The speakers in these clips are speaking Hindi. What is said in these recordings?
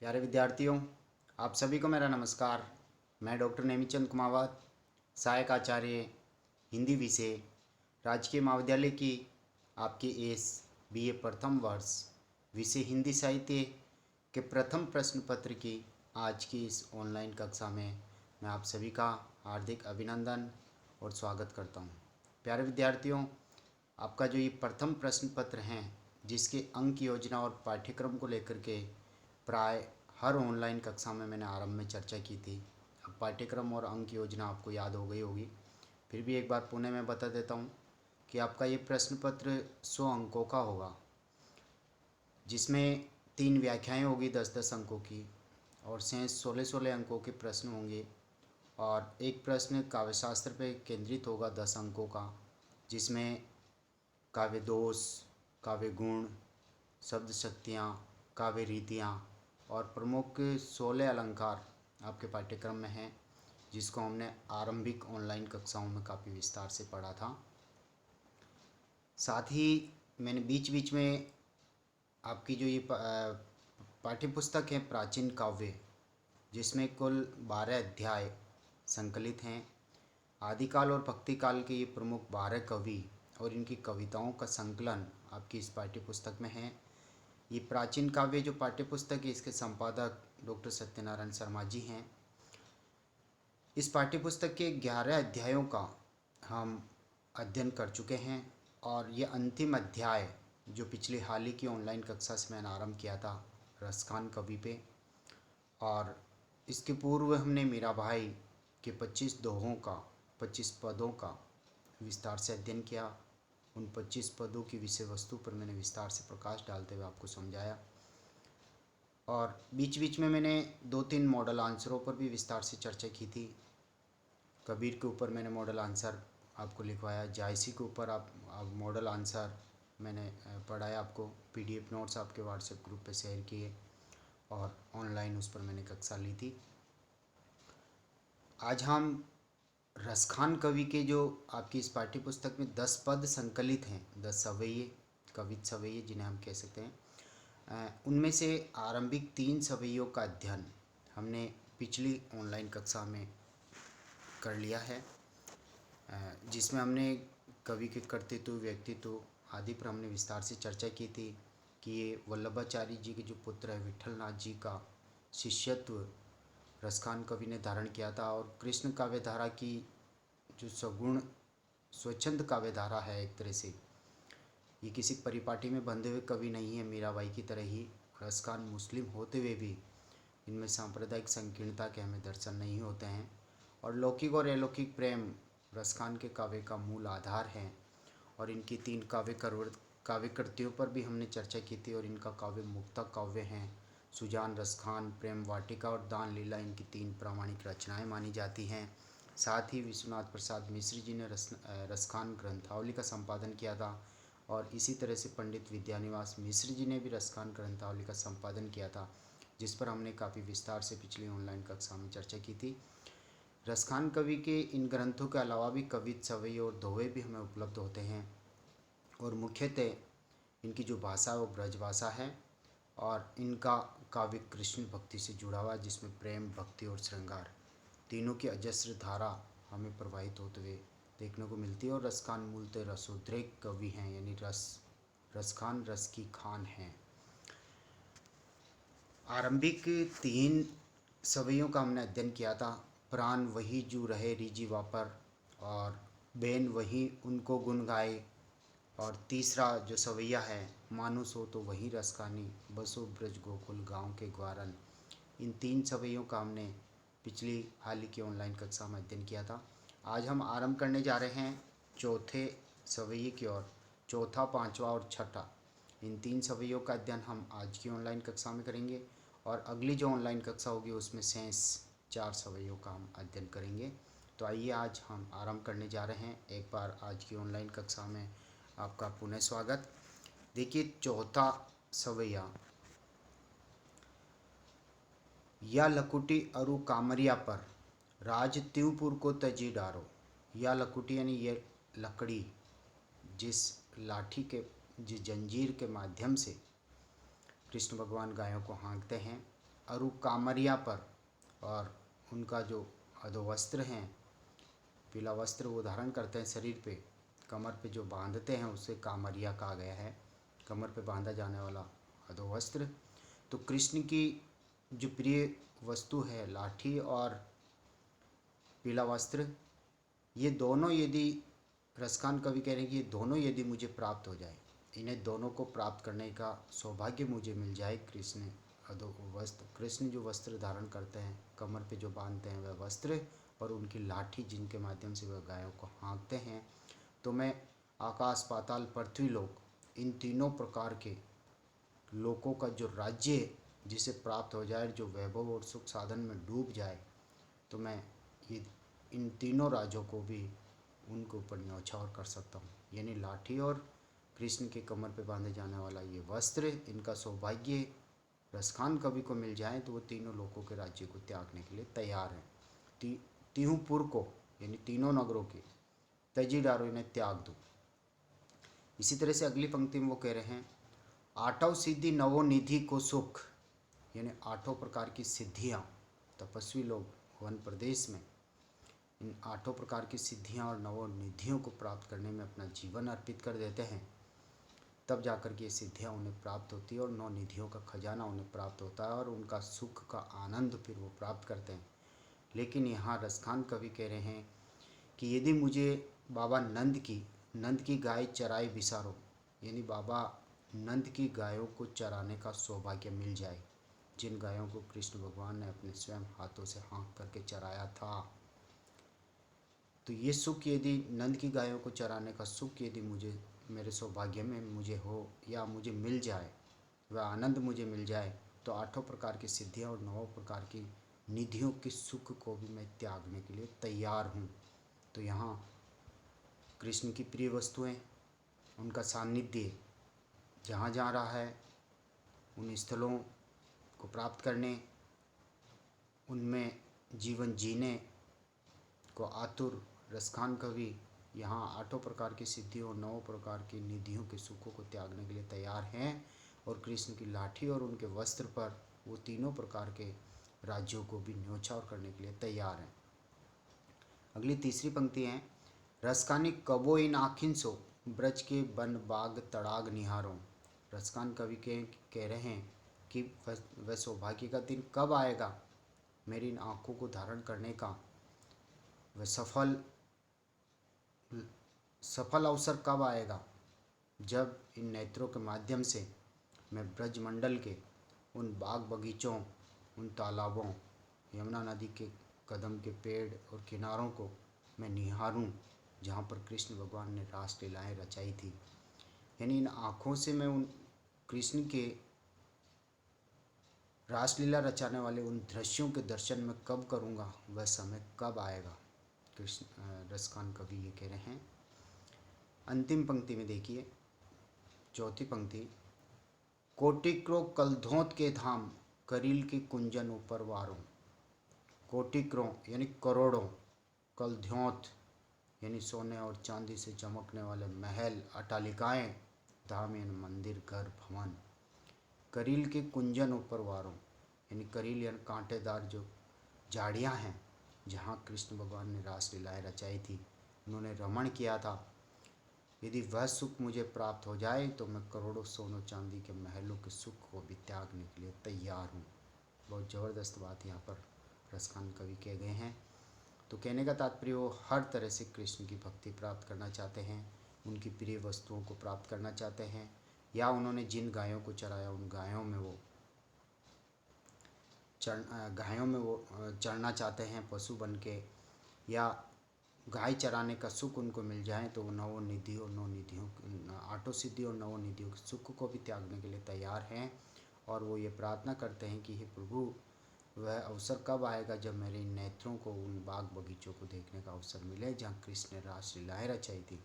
प्यारे विद्यार्थियों, आप सभी को मेरा नमस्कार। मैं डॉक्टर नेमीचंद कुमावत, सहायक आचार्य हिंदी विषय, राजकीय महाविद्यालय की आपके BA प्रथम वर्ष विषय हिंदी साहित्य के प्रथम प्रश्न पत्र की आज की इस ऑनलाइन कक्षा में मैं आप सभी का हार्दिक अभिनंदन और स्वागत करता हूं। प्यारे विद्यार्थियों, आपका जो ये प्रथम प्रश्न पत्र हैं, जिसके अंक योजना और पाठ्यक्रम को लेकर के प्राय हर ऑनलाइन कक्षा में मैंने आरंभ में चर्चा की थी। अब पाठ्यक्रम और अंक योजना आपको याद हो गई होगी, फिर भी एक बार पुनः मैं बता देता हूँ कि आपका ये प्रश्न पत्र 100 अंकों का होगा, जिसमें 3 व्याख्याएं होगी 10-10 अंकों की और शेष 16-16 अंकों के प्रश्न होंगे और एक प्रश्न काव्यशास्त्र पे केंद्रित होगा 10 अंकों का, जिसमें काव्य दोष, काव्य गुण, शब्द शक्तियाँ, काव्य रीतियाँ और प्रमुख 16 अलंकार आपके पाठ्यक्रम में हैं, जिसको हमने आरंभिक ऑनलाइन कक्षाओं में काफ़ी विस्तार से पढ़ा था। साथ ही मैंने बीच बीच में आपकी जो ये पाठ्यपुस्तक है प्राचीन काव्य, जिसमें कुल 12 अध्याय संकलित हैं। आदिकाल और भक्तिकाल के ये प्रमुख 12 कवि और इनकी कविताओं का संकलन आपकी इस पाठ्यपुस्तक में है। ये प्राचीन काव्य जो पाठ्यपुस्तक है, इसके संपादक डॉक्टर सत्यनारायण शर्मा जी हैं। इस पाठ्यपुस्तक के 11 अध्यायों का हम अध्ययन कर चुके हैं और ये अंतिम अध्याय जो पिछले हाल ही की ऑनलाइन कक्षा से मैंने आरंभ किया था रसखान कवि पे, और इसके पूर्व हमने मीराबाई के 25 दोहों का 25 पदों का विस्तार से अध्ययन किया। उन 25 पदों की विषय वस्तु पर मैंने विस्तार से प्रकाश डालते हुए आपको समझाया और बीच बीच में मैंने 2-3 मॉडल आंसरों पर भी विस्तार से चर्चा की थी। कबीर के ऊपर मैंने मॉडल आंसर आपको लिखवाया, जायसी के ऊपर आप मॉडल आंसर मैंने पढ़ाया आपको, PDF नोट्स आपके व्हाट्सएप ग्रुप पे शेयर किए और ऑनलाइन उस पर मैंने कक्षा ली थी। आज हम रसखान कवि के जो आपकी इस पाठ्यपुस्तक में 10 पद संकलित हैं, 10 सवैये, कवित सवैये जिन्हें हम कह सकते हैं, उनमें से आरंभिक 3 सवैयों का अध्ययन हमने पिछली ऑनलाइन कक्षा में कर लिया है, जिसमें हमने कवि के कर्तृत्व, व्यक्तित्व आदि पर हमने विस्तार से चर्चा की थी कि ये वल्लभाचार्य जी के जो पुत्र है विठलनाथ जी का शिष्यत्व रसखान कवि ने धारण किया था और कृष्ण काव्यधारा की जो सगुण स्वच्छंद काव्यधारा है, एक तरह से ये किसी परिपाटी में बंधे हुए कवि नहीं है। मीराबाई की तरह ही रसखान मुस्लिम होते हुए भी इनमें सांप्रदायिक संकीर्णता के हमें दर्शन नहीं होते हैं और लौकिक और अलौकिक प्रेम रसखान के काव्य का मूल आधार है। और इनकी 3 काव्य कृतियों पर भी हमने चर्चा की थी और इनका काव्य मुक्तक काव्य हैं। सुजान, रसखान, प्रेम वाटिका और दान लीला इनकी 3 प्रामाणिक रचनाएं मानी जाती हैं। साथ ही विश्वनाथ प्रसाद मिश्र जी ने रसखान ग्रंथावली का संपादन किया था और इसी तरह से पंडित विद्यानिवास मिश्र जी ने भी रसखान ग्रंथावली का संपादन किया था, जिस पर हमने काफ़ी विस्तार से पिछली ऑनलाइन कक्षा में चर्चा की थी। रसखान कवि के इन ग्रंथों के अलावा भी कवित, सवैये और दोहे भी हमें उपलब्ध होते हैं और मुख्यतः इनकी जो भाषा है वो ब्रज भाषा है और इनका काव्य कृष्ण भक्ति से जुड़ा हुआ है, जिसमें प्रेम, भक्ति और श्रृंगार तीनों की अजस्र धारा हमें प्रवाहित होते हुए देखने को मिलती है। और रसखान मूलतः रसोद्रेक कवि हैं, यानी रसखान रस की खान हैं। आरंभिक 3 सवैयों का हमने अध्ययन किया था। प्राण वही जू रहे रिजी वापर और बेन वही उनको गुन गाए, और तीसरा जो सवैया है मानुस हो तो वही रसखानी बसो ब्रज गोकुल गाँव के ग्वारन। इन 3 सवैयों का हमने पिछली हाल ही की ऑनलाइन कक्षा में अध्ययन किया था। आज हम आरंभ करने जा रहे हैं चौथे सवैये की ओर। चौथा, पांचवा और छठा, इन 3 सवैयों का अध्ययन हम आज की ऑनलाइन कक्षा में करेंगे और अगली जो ऑनलाइन कक्षा होगी उसमें शेष 4 सवैयों का हम अध्ययन करेंगे। तो आइए आज हम आरंभ करने जा रहे हैं। एक बार आज की ऑनलाइन कक्षा में आपका पुनः स्वागत। देखिए, चौथा सवैया, या लकुटी अरु कामरिया पर राज त्यूपुर को तजी डारो। या लकुटी यानी ये लकड़ी, जिस लाठी के, जिस जंजीर के माध्यम से कृष्ण भगवान गायों को हाँकते हैं, अरु कामरिया पर, और उनका जो अधोवस्त्र हैं, पीला वस्त्र वो धारण करते हैं शरीर पे, कमर पे जो बांधते हैं उसे कामरिया कहा गया है, कमर पे बांधा जाने वाला अधोवस्त्र। तो कृष्ण की जो प्रिय वस्तु है लाठी और पीला वस्त्र, ये दोनों यदि रसखान कवि कह रहे हैं कि ये दोनों यदि मुझे प्राप्त हो जाए, इन्हें दोनों को प्राप्त करने का सौभाग्य मुझे मिल जाए, कृष्ण जो वस्त्र धारण करते हैं, कमर पे जो बांधते हैं वह वस्त्र, और उनकी लाठी जिनके माध्यम से वह गायों को हाँकते हैं, तो मैं आकाश पाताल पृथ्वी लोक इन तीनों प्रकार के लोकों का जो राज्य जिसे प्राप्त हो जाए, जो वैभव और सुख साधन में डूब जाए, तो मैं ये इन तीनों राज्यों को भी उनके ऊपर न्यौछावर कर सकता हूँ। यानी लाठी और कृष्ण के कमर पे बांधे जाने वाला ये वस्त्र, इनका सौभाग्य रसखान कवि को मिल जाए तो वो तीनों लोकों के राज्य को त्यागने के लिए तैयार हैं। तीहूपुर को यानी तीनों नगरों के तजी डारो, इन्हें त्याग दो। इसी तरह से अगली पंक्ति में वो कह रहे हैं, आठों सिद्धि नवो निधि को सुख, यानी आठों प्रकार की सिद्धियाँ, तपस्वी लोग वन प्रदेश में इन आठों प्रकार की सिद्धियाँ और नवो निधियों को प्राप्त करने में अपना जीवन अर्पित कर देते हैं, तब जाकर के ये सिद्धियाँ उन्हें प्राप्त होती है और नौ निधियों का खजाना उन्हें प्राप्त होता है और उनका सुख का आनंद फिर वो प्राप्त करते हैं। लेकिन यहाँ रसखान कवि कह रहे हैं कि यदि मुझे बाबा नंद की गाय चराई बिसारो, यानी बाबा नंद की गायों को चराने का सौभाग्य मिल जाए, जिन गायों को कृष्ण भगवान ने अपने स्वयं हाथों से हाँक करके चराया था, तो ये सुख यदि नंद की गायों को चराने का सुख यदि मुझे मेरे सौभाग्य में मुझे हो या मुझे मिल जाए, वह आनंद मुझे मिल जाए, तो आठों प्रकार की सिद्धियाँ और नौ प्रकार की निधियों के सुख को भी मैं त्यागने के लिए तैयार हूँ। तो यहाँ कृष्ण की प्रिय वस्तुएं, उनका सानिध्य जहाँ जहाँ रहा है, उन स्थलों को प्राप्त करने, उनमें जीवन जीने को आतुर रसखान कवि यहाँ आठों प्रकार की सिद्धियों और नौ प्रकार की निधियों के सुखों को त्यागने के लिए तैयार हैं, और कृष्ण की लाठी और उनके वस्त्र पर वो तीनों प्रकार के राज्यों को भी न्योछावर करने के लिए तैयार हैं। अगली तीसरी पंक्ति है, रसखानी कबो इन आखिन सो, ब्रज के बन बाग तड़ाग निहारों। रसखान कवि के कह रहे हैं कि वह सौभाग्य का दिन कब आएगा, मेरी इन आँखों को धारण करने का वह सफल अवसर कब आएगा, जब इन नेत्रों के माध्यम से मैं ब्रजमंडल के उन बाग बगीचों, उन तालाबों, यमुना नदी के कदम के पेड़ और किनारों को मैं निहारूं, जहाँ पर कृष्ण भगवान ने रास लीलाएँ रचाई थी। यानी इन आँखों से मैं उन कृष्ण के रासलीला रचाने वाले उन दृश्यों के दर्शन में कब करूँगा, वह समय कब आएगा, कृष्ण रसखान कवि ये कह रहे हैं। अंतिम पंक्ति में देखिए, चौथी पंक्ति, कोटिक्रो कलधोंत के धाम, करील के कुंजन ऊपर वारों। कोटिक्रों यानी करोड़ों, कलधोंत यानी सोने और चांदी से चमकने वाले महल, अटालिकाएँ, धाम यानी मंदिर, घर, भवन, करील के कुंजन ऊपर वारों, यानी करील यानी कांटेदार जो झाड़ियाँ हैं, जहाँ कृष्ण भगवान ने रास लीलाएँ रचाई थी, उन्होंने रमण किया था, यदि वह सुख मुझे प्राप्त हो जाए तो मैं करोड़ों सोनों चांदी के महलों के सुख को भी त्यागने के लिए तैयार हूँ। बहुत ज़बरदस्त बात यहाँ पर रसखान कवि कह गए हैं। तो कहने का तात्पर्य वो हर तरह से कृष्ण की भक्ति प्राप्त करना चाहते हैं, उनकी प्रिय वस्तुओं को प्राप्त करना चाहते हैं, या उन्होंने जिन गायों को चराया उन गायों में वो चढ़ना चाहते हैं पशु बन के, या गाय चराने का सुख उनको मिल जाए तो वो आठों सिद्धि और नवो निधियों के सुख को भी त्यागने के लिए तैयार हैं। और वो ये प्रार्थना करते हैं कि हे प्रभु, वह अवसर कब आएगा जब मेरे नेत्रों को उन बाग बगीचों को देखने का अवसर मिले जहाँ कृष्ण ने रास लीलाएँ रचाई थी।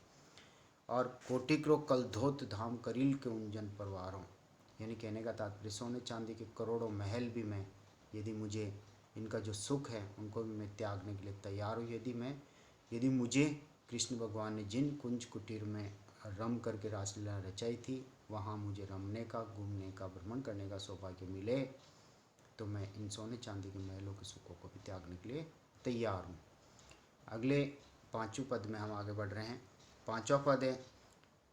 और कोटिक्रो कलधोत धाम, करील के उंजन परवारों, यानी कहने का तात्पर्य सोने चांदी के करोड़ों महल भी मैं, यदि मुझे इनका जो सुख है उनको भी मैं त्यागने के लिए तैयार हूँ, यदि मुझे कृष्ण भगवान ने जिन कुंज कुटीर में रम करके रासलीला रचाई थी वहाँ मुझे रमने का, घूमने का, भ्रमण करने का सौभाग्य मिले, तो मैं इन सोने चांदी के महलों के सुखों को भी त्यागने के लिए तैयार हूँ। अगले 5वें पद में हम आगे बढ़ रहे हैं। 5वां पद है,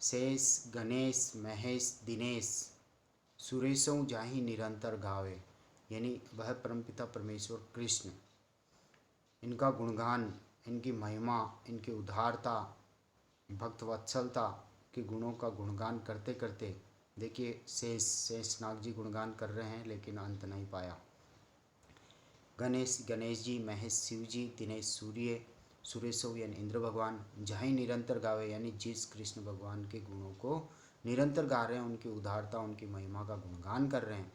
शेष गणेश महेश दिनेश सुरेशों जाहि निरंतर गावे, यानी वह परमपिता परमेश्वर कृष्ण, इनका गुणगान, इनकी महिमा, इनकी उदारता, भक्त वत्सलता के गुणों का गुणगान करते करते, देखिए शेषनाग जी गुणगान कर रहे हैं लेकिन अंत नहीं पाया। गणेश जी, महेश शिव जी, दिनेश सूर्य, सुरेशो यानी इंद्र भगवान, जाहि निरंतर गावे यानी जिस कृष्ण भगवान के गुणों को निरंतर गा रहे हैं, उनकी उदारता, उनकी महिमा का गुणगान कर रहे हैं।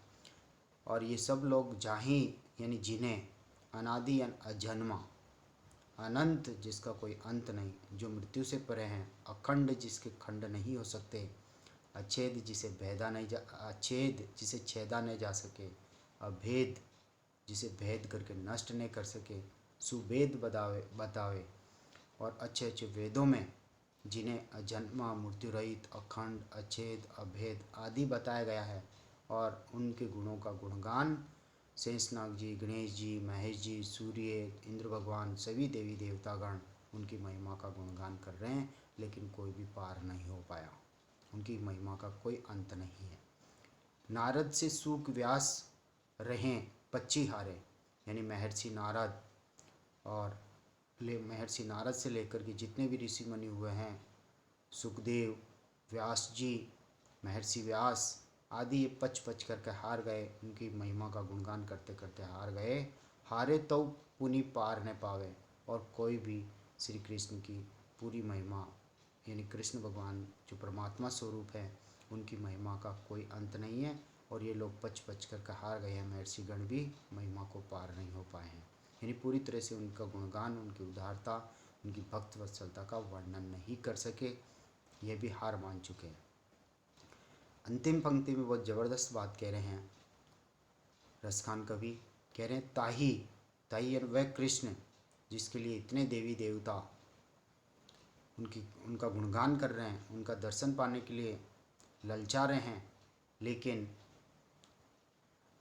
और ये सब लोग जाहि यानी जिन्हें, अनादि अजन्मा, अनंत जिसका कोई अंत नहीं, जो मृत्यु से परे हैं, अखंड जिसके खंड नहीं हो सकते, अछेद जिसे छेदा नहीं जा सके, अभेद जिसे भेद करके नष्ट नहीं कर सके, सुवेद बतावे और अच्छे अच्छे वेदों में जिन्हें अजन्मा, मृत्यु रहित, अखंड, अछेद, अभेद आदि बताया गया है, और उनके गुणों का गुणगान शेषनाग जी, गणेश जी, महेश जी, सूर्य, इंद्र भगवान, सभी देवी देवतागण उनकी महिमा का गुणगान कर रहे हैं, लेकिन कोई भी पार नहीं हो पाया, उनकी महिमा का कोई अंत नहीं है। नारद से सूक व्यास रहें पच्ची हारे, यानी महर्षि नारद, और महर्षि नारद से लेकर के जितने भी ऋषि मुनि हुए हैं, सुखदेव, व्यास जी, महर्षि व्यास आदि, ये पच करके हार गए, उनकी महिमा का गुणगान करते करते हार गए। हारे तो पुनि पार न पावे, और कोई भी श्री कृष्ण की पूरी महिमा, यानी कृष्ण भगवान जो परमात्मा स्वरूप है, उनकी महिमा का कोई अंत नहीं है, और ये लोग पच करके हार गए हैं। महर्षि गण भी महिमा को पार नहीं हो पाए हैं, यानी पूरी तरह से उनका गुणगान, उनकी उदारता, उनकी भक्त वत्सलता का वर्णन नहीं कर सके, ये भी हार मान चुके हैं। अंतिम पंक्ति में बहुत ज़बरदस्त बात कह रहे हैं रसखान कवि, कह रहे हैं ताही वह कृष्ण जिसके लिए इतने देवी देवता उनका गुणगान कर रहे हैं, उनका दर्शन पाने के लिए ललचा रहे हैं, लेकिन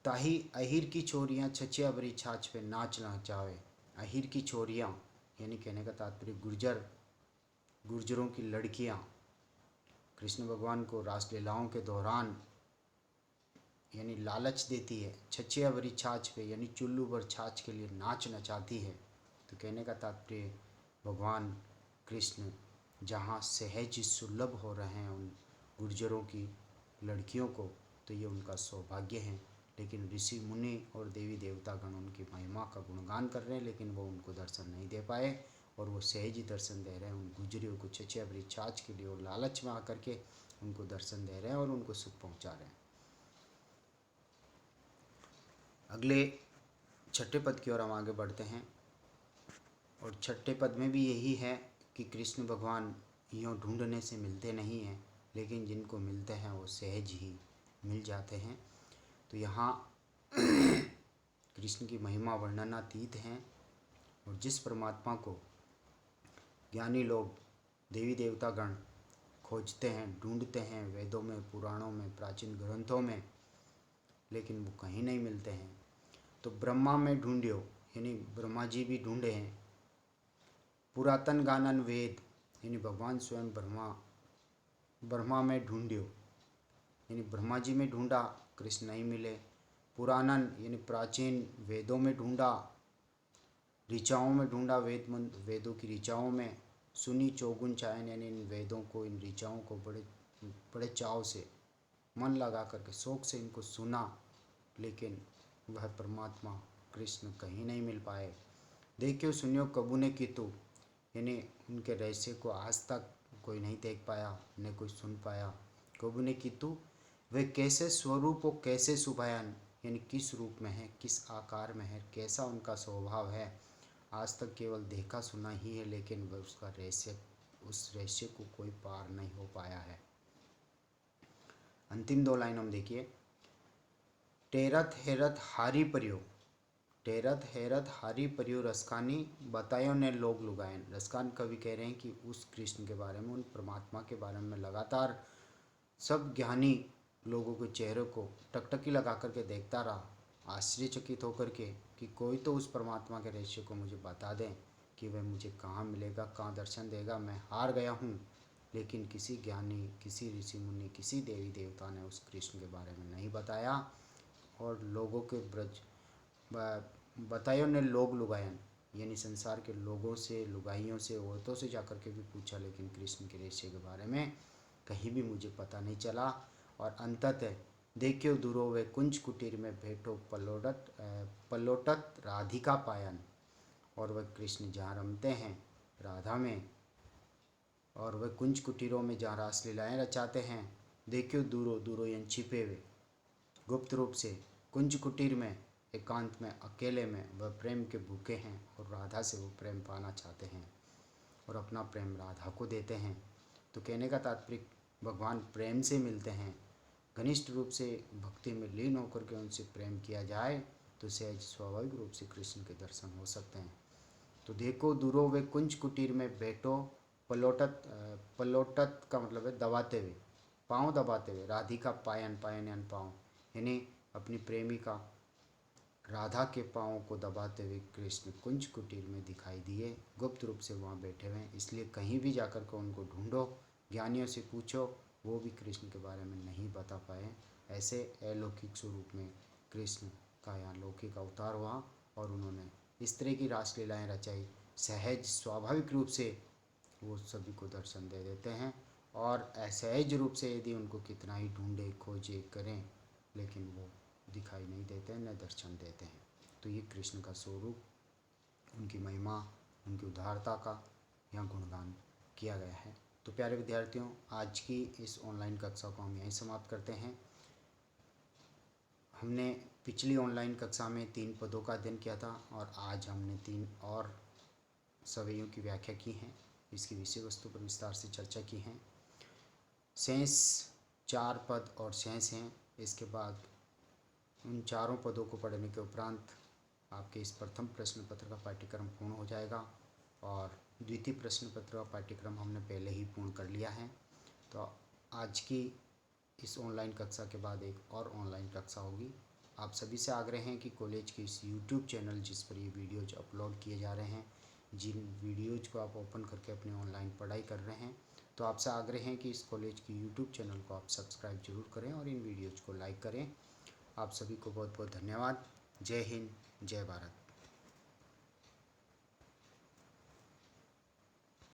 ताही अहिर की छोरियाँ छछिया भरी छाछ पे नाच नचावे। अहिर की छोरियाँ यानी कहने का तात्पर्य गुर्जरों की लड़कियाँ कृष्ण भगवान को रासलीलाओं के दौरान यानी लालच देती है, छछिया भरी छाछ पे यानी चुल्लू भर छाछ के लिए नाच नचाती है। तो कहने का तात्पर्य भगवान कृष्ण जहाँ सहज सुलभ हो रहे हैं उन गुर्जरों की लड़कियों को, तो ये उनका सौभाग्य है। लेकिन ऋषि मुनि और देवी देवतागण उनकी महिमा का गुणगान कर रहे हैं, लेकिन वो उनको दर्शन नहीं दे पाए, और वो सहज ही दर्शन दे रहे हैं उन गुजरियों को छछिया भरी छाछ के लिए, और लालच में आकर के उनको दर्शन दे रहे हैं और उनको सुख पहुँचा रहे हैं। अगले 6ठे पद की ओर हम आगे बढ़ते हैं, और 6ठे पद में भी यही है कि कृष्ण भगवान यूँ ढूंढने से मिलते नहीं हैं, लेकिन जिनको मिलते हैं वो सहज ही मिल जाते हैं। तो यहाँ कृष्ण की महिमा वर्णनातीत हैं, और जिस परमात्मा को ज्ञानी लोग, देवी देवतागण खोजते हैं, ढूंढते हैं वेदों में, पुराणों में, प्राचीन ग्रंथों में, लेकिन वो कहीं नहीं मिलते हैं। तो ब्रह्मा में ढूंढियो, यानी ब्रह्मा जी भी ढूंढे हैं। पुरातन गानन वेद, यानी भगवान स्वयं ब्रह्मा में ढूंढियो, यानी ब्रह्मा जी में ढूंढा, कृष्ण नहीं मिले। पुराणन यानी प्राचीन वेदों में ढूंढा, ऋचाओं में ढूंढा, वेदों की ऋचाओं में। सुनी चौगुन चायन, यानी इन वेदों को, इन ऋचाओं को बड़े चाव से, मन लगा करके, शौक से इनको सुना, लेकिन वह परमात्मा कृष्ण कहीं नहीं मिल पाए। देखियो सुनियो कबू ने कीतु, यानी उनके रहस्य को आज तक कोई नहीं देख पाया, न कोई सुन पाया। कबू ने कीतु, वे कैसे स्वरूप और कैसे सुभयान, यानी किस रूप में है, किस आकार में है, कैसा उनका स्वभाव है, आज तक केवल देखा सुना ही है, लेकिन वह उस रहस्य को कोई पार नहीं हो पाया है। अंतिम 2 लाइन हम देखिए, टेरत हेरत हारी परियो, टेरत हेरत हारी परियो रसखानी बतायो ने लोग लुगायन। रसखान कवि कह रहे हैं कि उस कृष्ण के बारे में, उन परमात्मा के बारे में लगातार सब ज्ञानी लोगों के चेहरे को टकटकी लगा करके देखता रहा, आश्चर्यचकित होकर के कि कोई तो उस परमात्मा के रहस्य को मुझे बता दें कि वह मुझे कहाँ मिलेगा, कहाँ दर्शन देगा। मैं हार गया हूँ। लेकिन किसी ज्ञानी, किसी ऋषि मुनि, किसी देवी देवता ने उस कृष्ण के बारे में नहीं बताया। और लोगों के ब्रज बतायो ने लोग लुगायन, यानी संसार के लोगों से, लुगाइयों से, औरतों से जाकर के भी पूछा, लेकिन कृष्ण के रहस्य के बारे में कहीं भी मुझे पता नहीं चला। और अंततः देखियो दूरो वे कुंज कुटीर में बैठो पलोटत राधिका पायन, और वह कृष्ण जहाँ रमते हैं राधा में, और वह कुंज कुटीरों में जहाँ रासलीलाएँ रचाते हैं। देखियो दूरो दूरो यानी छिपे हुए, गुप्त रूप से, कुंज कुटीर में, एकांत में, अकेले में वह प्रेम के भूखे हैं और राधा से वो प्रेम पाना चाहते हैं और अपना प्रेम राधा को देते हैं। तो कहने का तात्पर्य भगवान प्रेम से मिलते हैं। घनिष्ठ रूप से भक्ति में लीन होकर के उनसे प्रेम किया जाए तो सहज स्वाभाविक रूप से कृष्ण के दर्शन हो सकते हैं। तो देखो दूरो वे कुंज कुटीर में बैठो पलोटत का मतलब है दबाते हुए, पाँव दबाते हुए, राधिका पायन, पायन यानी पाँव, यानी अपनी प्रेमिका राधा के पाँव को दबाते हुए कृष्ण कुंज कुटीर में दिखाई दिए। गुप्त रूप से वहाँ बैठे हुए हैं, इसलिए कहीं भी जाकर के उनको ढूंढो, ज्ञानियों से पूछो, वो भी कृष्ण के बारे में नहीं बता पाए। ऐसे अलौकिक स्वरूप में कृष्ण का यहाँ लौकिक अवतार हुआ और उन्होंने इस तरह की रासलीलाएँ रचाई। सहज स्वाभाविक रूप से वो सभी को दर्शन दे देते हैं, और असहज रूप से यदि उनको कितना ही ढूंढे, खोजे, करें, लेकिन वो दिखाई नहीं देते, न दर्शन देते हैं। तो ये कृष्ण का स्वरूप, उनकी महिमा, उनकी उदारता का यहाँ गुणगान किया गया है। तो प्यारे विद्यार्थियों, आज की इस ऑनलाइन कक्षा को हम यहीं समाप्त करते हैं। हमने पिछली ऑनलाइन कक्षा में 3 पदों का अध्ययन किया था और आज हमने 3 और सवैयों की व्याख्या की है, इसकी विषय वस्तु पर विस्तार से चर्चा की है। शेष 4 पद और शेष हैं। इसके बाद उन चारों पदों को पढ़ने के उपरांत आपके इस प्रथम प्रश्न पत्र का पाठ्यक्रम पूर्ण हो जाएगा, और द्वितीय प्रश्न पत्र का पाठ्यक्रम हमने पहले ही पूर्ण कर लिया है। तो आज की इस ऑनलाइन कक्षा के बाद एक और ऑनलाइन कक्षा होगी। आप सभी से आग्रह है कि कॉलेज के इस यूट्यूब चैनल जिस पर ये वीडियोज अपलोड किए जा रहे हैं, जिन वीडियोज को आप ओपन करके अपनी ऑनलाइन पढ़ाई कर रहे हैं, तो आपसे आग्रह है कि इस कॉलेज की यूट्यूब चैनल को आप सब्सक्राइब जरूर करें और इन वीडियोज़ को लाइक करें। आप सभी को बहुत बहुत धन्यवाद। जय हिंद, जय भारत।